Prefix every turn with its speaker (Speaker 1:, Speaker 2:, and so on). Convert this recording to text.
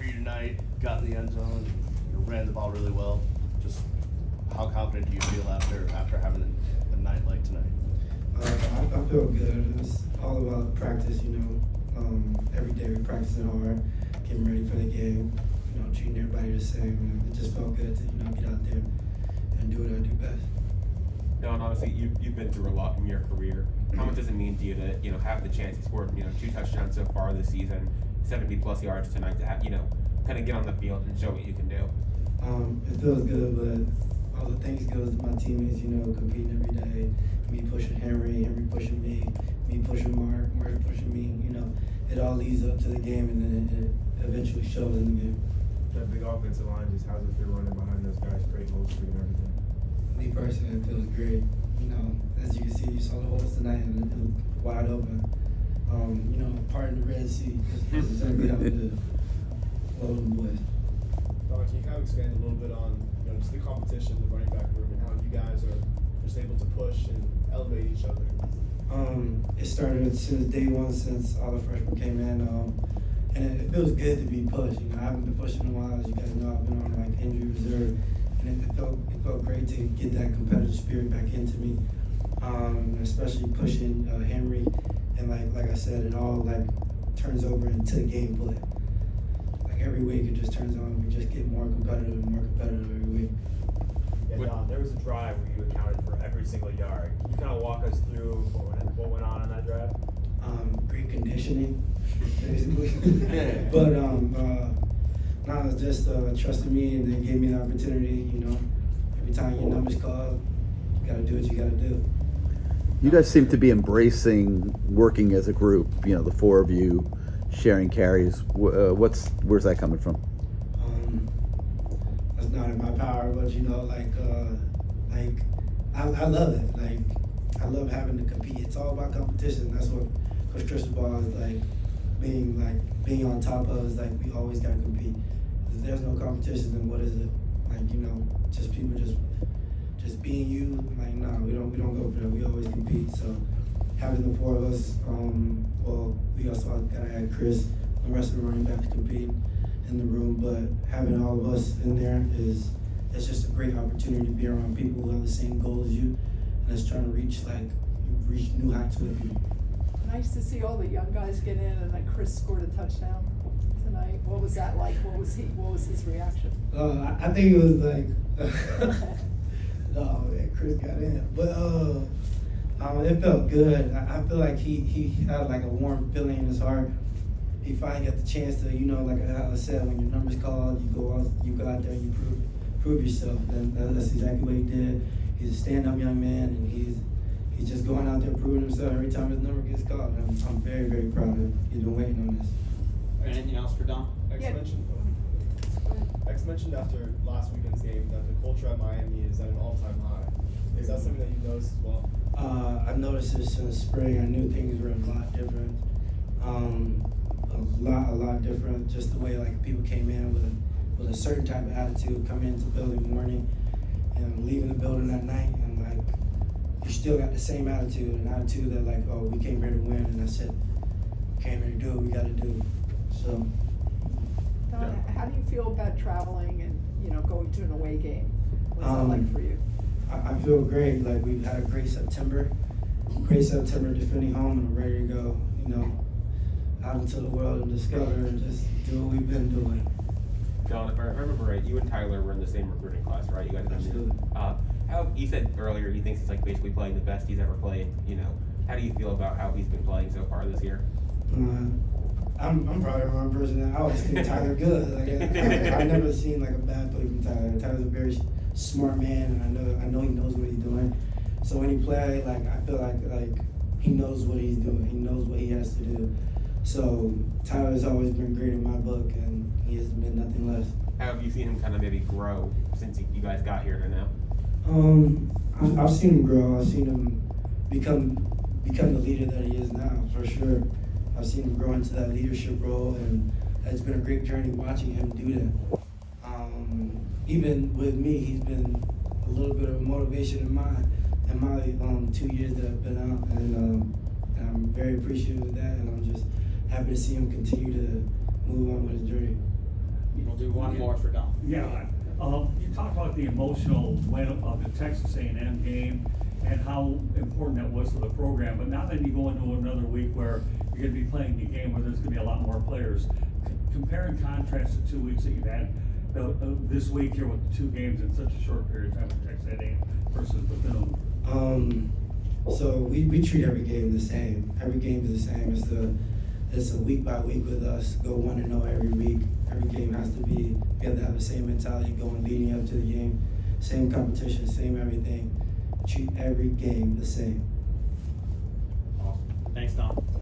Speaker 1: for you tonight. Got in the end zone, and ran the ball really well. Just how confident do you feel after having a night like tonight?
Speaker 2: I feel good. It's all about practice, every day we practicing hard, getting ready for the game, treating everybody the same. It just felt good to, get out there and do what I do best.
Speaker 3: No, and obviously you've been through a lot in your career. How much does it mean to you to, have the chance to score, 2 touchdowns so far this season, 70+ yards tonight to have, kind of get on the field and show what you can do?
Speaker 2: It feels good, but all the thanks goes to my teammates, competing every day. Me pushing Henry pushing me pushing Mark pushing me, it all leads up to the game and then it eventually shows in the game.
Speaker 4: That big offensive line, just how's it feel running behind those guys, great holes for you and everything?
Speaker 2: Me personally, it feels great. As you can see, you saw the holes tonight and it was wide open. Part in the Red Sea. This is exactly how we do. Well, them boys.
Speaker 5: Don, can you kind of expand a little bit on just the competition, the running back room, and how you guys are just able to push and elevate each other?
Speaker 2: It started since day one, since all the freshmen came in, and it feels good to be pushed. I haven't been pushed in a while, as you guys know. I've been on injury reserve, and it felt great to get that competitive spirit back into me, especially pushing Henry, and like I said, it all turns over into the game play. Every week it just turns on. We just get more competitive every week.
Speaker 6: Yeah, Don, there was a drive where you accounted for every single yard. Can you kind of walk us through what went on in that drive?
Speaker 2: Great conditioning, basically. But no, it's just trusting me, and they gave me the opportunity. Every time your number's called, you gotta do what you gotta do.
Speaker 7: You guys seem to be embracing working as a group. The four of you sharing carries. Where's that coming from?
Speaker 2: That's not in my power, but I love it. I love having to compete. It's all about competition. That's what Coach Cristobal is being on top of. Is we always gotta compete. If there's no competition, then what is it? Just people just being you. No, we don't go for that. We always compete. So having the four of us, we also gotta add Chris, the rest of the running backs competing in the room, but having all of us in there it's just a great opportunity to be around people who have the same goal as you, and it's trying to reach new heights with you.
Speaker 8: Nice to see all the young guys get in, and then Chris scored a touchdown tonight. What was that like? What was his reaction?
Speaker 2: I think it was no, man, Chris got in, but it felt good. I feel like he had a warm feeling in his heart. He finally got the chance to, like I said, when your number's called, you go out there and you prove yourself. And that's exactly what he did. He's a stand-up young man, and he's just going out there proving himself every time his number gets called. And I'm very, very proud of him. He's been waiting on this.
Speaker 9: Anything else for Don?
Speaker 5: X mentioned after last weekend's game that the culture at Miami is at an all-time high. Is that something that you've noticed as well?
Speaker 2: I noticed this in the spring. I knew things were a lot different. A lot different. Just the way people came in with a certain type of attitude, coming into the building morning and leaving the building that night, and you still got the same attitude, an attitude that we came here to win, and that's it. We came here to do what we got to do. So.
Speaker 8: Don, how do you feel about traveling and going to an away game? What's that like for you?
Speaker 2: I feel great. We've had a great September defending home, and we're ready to go. Out into the world and discover and just do what we've been doing.
Speaker 3: Don, if I remember right, you and Tyler were in the same recruiting class, right? You guys
Speaker 2: Absolutely.
Speaker 3: How he said earlier he thinks he's basically playing the best he's ever played. How do you feel about how he's been playing so far this year?
Speaker 2: I'm probably the wrong person. I always think Tyler good. I've never seen a bad play from Tyler. Tyler's a very smart man, and I know he knows what he's doing. So when he plays, I feel like he knows what he's doing. He knows what he has to do. So Tyler's always been great in my book, and he has been nothing less.
Speaker 3: How have you seen him kind of maybe grow since you guys got here to now?
Speaker 2: I've seen him grow. I've seen him become the leader that he is now, for sure. I've seen him grow into that leadership role, and it's been a great journey watching him do that. Even with me, he's been a little bit of a motivation in my 2 years that I've been out, and I'm very appreciative of that, and I'm just happy to see him continue to move on with his journey.
Speaker 9: We'll do one more for Don.
Speaker 10: Yeah, you talked about the emotional win of the Texas A&M game and how important that was to the program, but now that you go into another week where you're gonna be playing a game where there's gonna be a lot more players, compare and contrast the 2 weeks that you've had this week here with 2 games in such a short period of time with Texas A&M versus Bethune.
Speaker 2: So we treat every game the same. Every game is the same. It's a week by week with us. Go 1-0 every week. Every game has to be. We have to have the same mentality going leading up to the game. Same competition, same everything. Treat every game the same.
Speaker 9: Awesome. Thanks, Don.